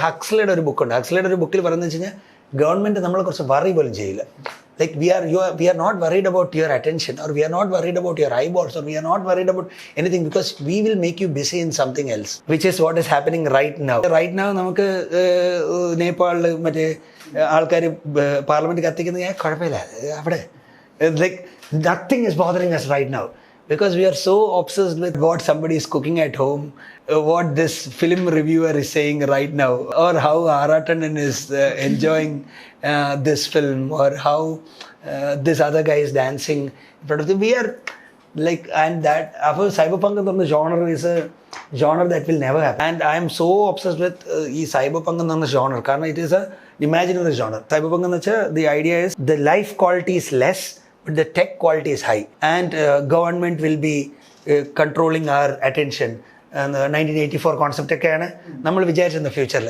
ഹക്സ്ലയുടെ ഒരു ബുക്കുണ്ട്. ഹക്സ്ലയുടെ ഒരു ബുക്കിൽ പറയുന്നത് വെച്ച് കഴിഞ്ഞാൽ ഗവൺമെൻറ് നമ്മളെ കുറിച്ച് വറി പോലും ചെയ്യില്ല. Like we are not worried about your attention, or we are not worried about your eyeballs, or we are not worried about anything, because we will make you busy in something else, which is what is happening right now. Right now നമുക്ക് നേപ്പാളിൽ മറ്റേ ആൾക്കാർ parliament കത്തിക്കുന്ന കുഴപ്പമില്ല അവിടെ. Like nothing is bothering us right now, because we are so obsessed with what somebody is cooking at home, what this film reviewer is saying right now, or how Aratanan is enjoying this film, or how this other guy is dancing in front of them. We are like, and that cyberpunk on the genre is a genre that will never happen. And I am so obsessed with cyberpunk on the genre because it is a imaginary genre. Cyberpunk on the idea is the life quality is less, but the tech quality is high, and government will be controlling our attention. 1984 concept ഒക്കെയാണ് നമ്മൾ വിചാരിച്ചിരുന്ന ഫ്യൂച്ചറിൽ.